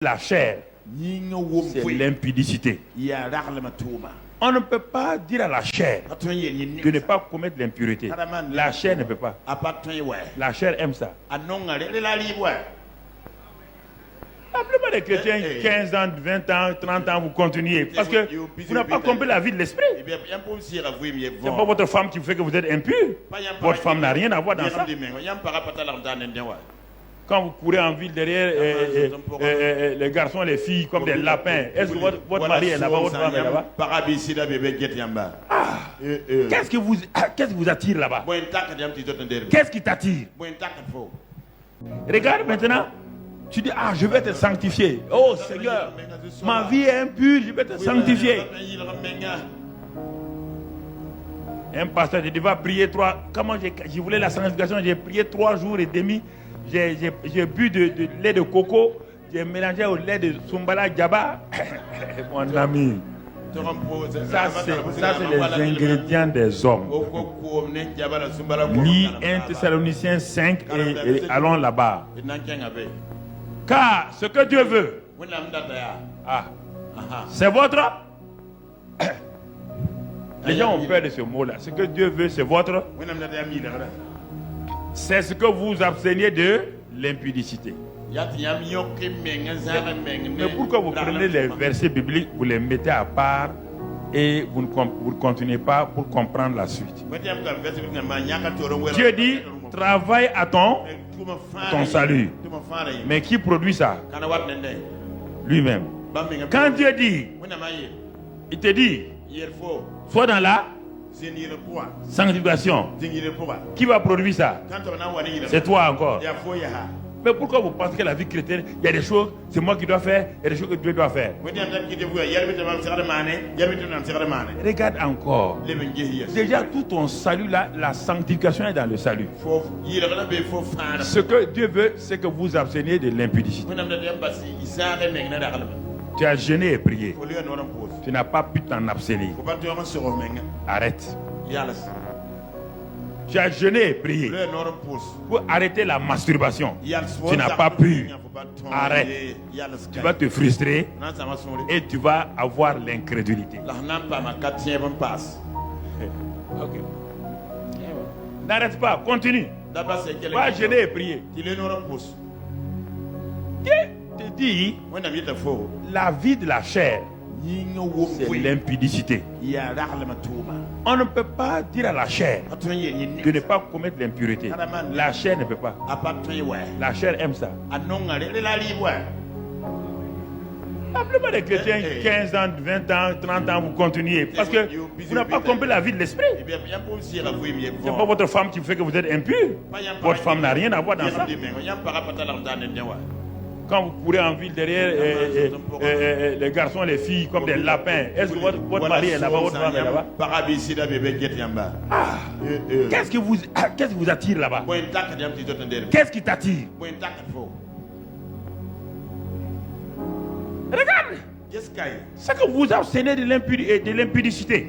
La chair, c'est l'impudicité. On ne peut pas dire à la chair de ne pas commettre l'impureté. La chair ne peut pas. La chair aime ça. La plupart des chrétiens, 15 ans, 20 ans, 30 ans, vous continuez. Parce que vous n'avez pas compris la vie de l'esprit. Ce n'est pas votre femme qui fait que vous êtes impur. Votre femme n'a rien à voir dans ça. Quand vous courez en ville derrière les garçons et les filles comme des lapins, est-ce que votre mari est là-bas, votre femme est là-bas? Qu'est-ce qui vous attire là-bas? Qu'est-ce qui t'attire? Regarde maintenant, tu dis, je vais te sanctifier. Oh Seigneur, ma vie est impure, je vais te sanctifier. Un pasteur, je devais prier comment je voulais la sanctification, j'ai prié 3 jours et demi. J'ai bu de lait de coco, j'ai mélangé au lait de Sumbala Djaba. Mon ami, ça c'est les ingrédients des hommes. Lis 1 Thessaloniciens 5 et allons là-bas. Car ce que Dieu veut, c'est votre... Les gens ont peur de ce mot-là. Ce que Dieu veut, c'est votre... C'est ce que vous abstenez de l'impudicité. Mais pourquoi vous prenez les versets bibliques, vous les mettez à part et vous ne continuez pas pour comprendre la suite? Dieu dit, travaille à ton salut. Mais qui produit ça? Lui-même. Quand Dieu dit, il te dit, sois dans la sanctification. Qui va produire ça? C'est toi encore. Mais pourquoi vous pensez que la vie chrétienne, il y a des choses, c'est moi qui dois faire, il y a des choses que Dieu doit faire? Regarde encore. Déjà tout ton salut là, la sanctification est dans le salut. Ce que Dieu veut, c'est que vous absteniez de l'impudicité. Tu as jeûné et prié. Tu n'as pas pu t'en abstenir. Arrête. Tu as jeûné et prié pour arrêter la masturbation. Tu n'as pas pu. Arrête. Tu vas te frustrer et tu vas avoir l'incrédulité. Okay. N'arrête pas, continue. Va jeûner et prier. Dieu te dit, la vie de la chair, c'est l'impudicité. On ne peut pas dire à la chair de ne pas commettre l'impureté. La chair ne peut pas. La chair aime ça. La plupart des chrétiens, 15 ans, 20 ans, 30 ans, vous continuez. Parce que vous n'avez pas compris la vie de l'esprit. Ce n'est pas votre femme qui fait que vous êtes impur. Votre femme n'a rien à voir dans ça. Quand vous courez en ville derrière les garçons et les filles comme des lapins, est-ce que votre mari est là-bas, votre femme est là-bas? Qu'est-ce qui vous attire là-bas? Qu'est-ce qui t'attire? Regarde! C'est que vous abstenez de l'impudicité.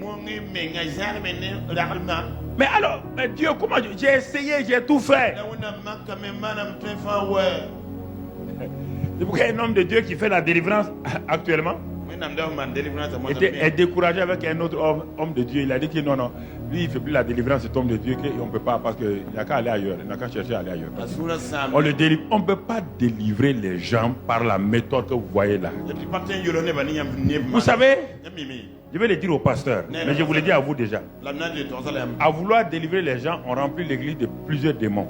Mais alors, Dieu, comment j'ai essayé, j'ai tout fait. C'est pourquoi un homme de Dieu qui fait la délivrance actuellement est découragé avec un autre homme de Dieu. Il a dit que non, lui il ne fait plus la délivrance, cet homme de Dieu, qu'on ne peut pas parce qu'il n'a qu'à aller ailleurs, il n'a qu'à chercher à aller ailleurs. On le délivre. On ne peut pas délivrer les gens par la méthode que vous voyez là. Vous savez, je vais le dire au pasteur, mais je vous le dis à vous déjà. À vouloir délivrer les gens, on remplit l'église de plusieurs démons.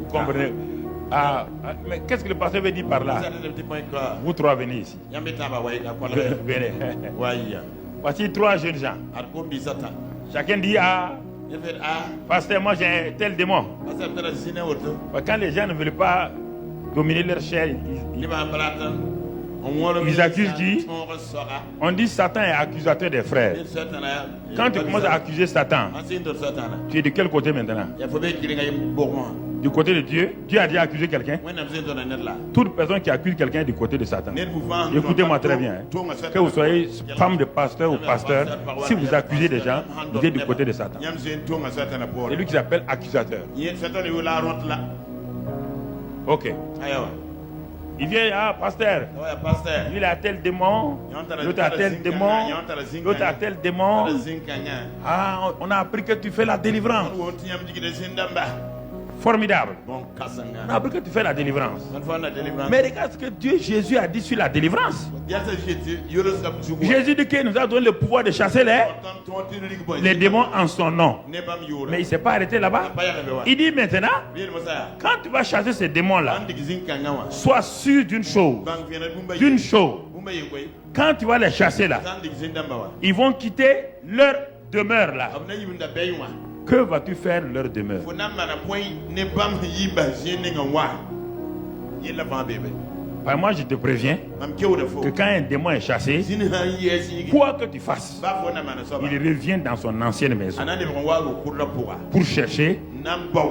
Vous comprenez? Mais qu'est-ce que le pasteur veut dire par là? Vous trois venez ici. Venez. Voici 3 jeunes gens. Chacun dit pasteur, moi j'ai un tel démon. Quand les gens ne veulent pas dominer leur chair, ils accusent qui? On dit Satan est accusateur des frères. Quand tu commences à accuser Satan, tu es de quel côté maintenant? Du côté de Dieu. Dieu a déjà accusé quelqu'un. Toute personne qui accuse quelqu'un est du côté de Satan. Écoutez-moi très bien. Que vous soyez femme de pasteur ou pasteur, si vous accusez des gens, vous êtes du côté de Satan. C'est lui qui s'appelle accusateur. Ok. Il vient, ah, pasteur. Lui, il a tel démon. L'autre a tel démon. L'autre a tel démon. Ah, on a appris que tu fais la délivrance. Formidable. On a appris que tu fais la délivrance. Mais regarde ce que Dieu Jésus a dit sur la délivrance. Jésus dit qu'il nous a donné le pouvoir de chasser les démons en son nom. Mais il ne s'est pas arrêté là-bas. Il dit maintenant, quand tu vas chasser ces démons-là, sois sûr d'une chose. D'une chose. Quand tu vas les chasser là, ils vont quitter leur demeure là. Que vas-tu faire leur demeure? Moi, je te préviens que quand un démon est chassé, quoi que tu fasses, il revient dans son ancienne maison pour chercher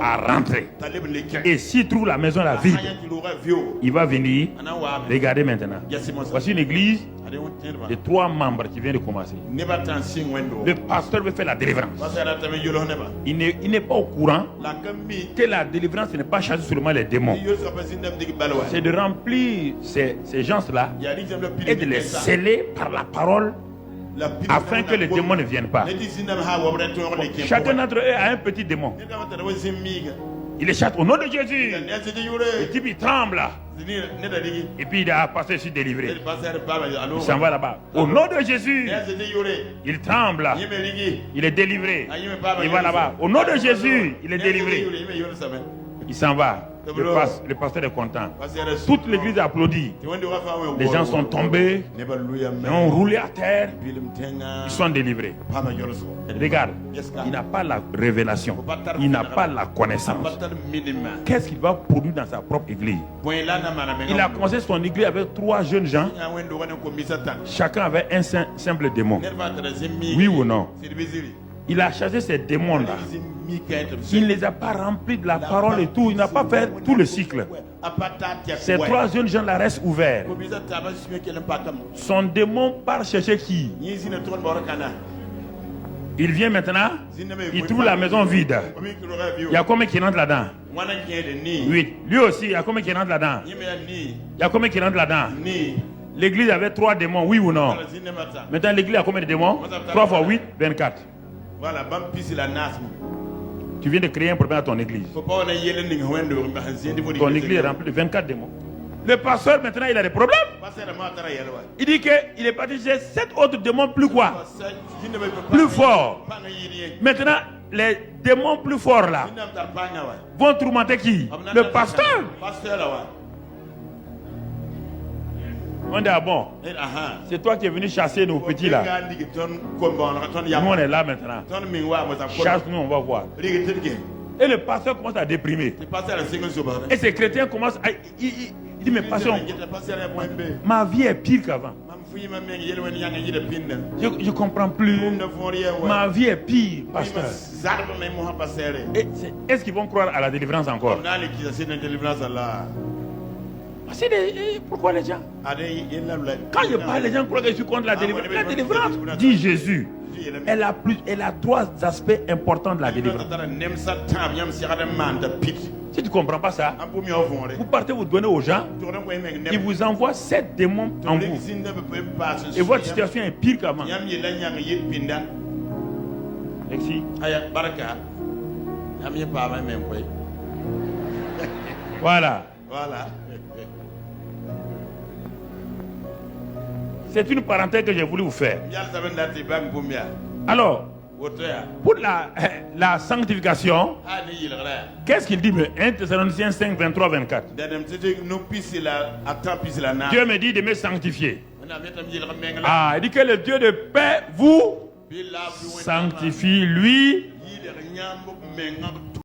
à rentrer. Et s'il trouve la maison là vide, il va venir. Regardez maintenant. Voici une église de 3 membres qui vient de commencer. Le pasteur veut faire la délivrance. Il n'est pas au courant que la délivrance n'est pas chasser seulement les démons. C'est de remplir ces gens-là et de les sceller par la parole afin que les démons ne viennent pas. Chacun d'entre eux a un petit démon. Il les chasse au nom de Jésus. Le type il tremble. Et puis il a passé sur délivré. Il s'en va là-bas. Au nom de Jésus, il tremble. Il est délivré. Il va là-bas. Au nom de Jésus, il est délivré. Il s'en va. Le pasteur est content. Toute l'église applaudit. Les gens sont tombés. Ils ont roulé à terre. Ils sont délivrés. Regarde, il n'a pas la révélation. Il n'a pas la connaissance. Qu'est-ce qu'il va produire dans sa propre église? Il a commencé son église avec 3 jeunes gens. Chacun avait un simple démon. Oui ou non? Il a chassé ces démons-là. Il ne les a pas remplis de la parole et tout. Il n'a pas fait tout le cycle. Ces 3 jeunes gens-là restent ouverts. Son démon part chercher qui? Il vient maintenant. Il trouve la maison vide. Il y a combien qui rentrent là-dedans? 8. Lui aussi, il y a combien qui rentrent là-dedans? Il y a combien qui rentrent là-dedans? L'église avait 3 démons, oui ou non? Maintenant, l'église a combien de démons? 3 fois 8, 24. Tu viens de créer un problème à ton église. Ton église est remplie de 24 démons. Le pasteur, maintenant, il a des problèmes. Il dit qu'il est parti chez 7 autres démons plus quoi? Plus forts. Maintenant, les démons plus forts là vont tourmenter qui? Le pasteur. On dit, ah bon, c'est toi qui es venu chasser nos petits là. Nous on est là maintenant. Chasse-nous, on va voir. Et le pasteur commence à déprimer. Et ces chrétiens commencent à... Il dit, mais pasteur, ma vie est pire qu'avant. Je ne comprends plus. Ma vie est pire, pasteur. Est-ce qu'ils vont croire à la délivrance encore? Pourquoi les gens? Quand je parle, les gens croient que je suis contre la délivrance. La délivrance, dit Jésus, elle a 3 aspects importants de la délivrance. Si tu ne comprends pas ça, vous partez vous donner aux gens, ils vous envoient 7 démons en vous. Et votre situation est pire qu'avant. Merci. Voilà. C'est une parenthèse que j'ai voulu vous faire. Alors, pour la sanctification, qu'est-ce qu'il dit? 1 Thessaloniciens 5, 23, 24. Dieu me dit de me sanctifier. Il dit que le Dieu de paix vous sanctifie, lui,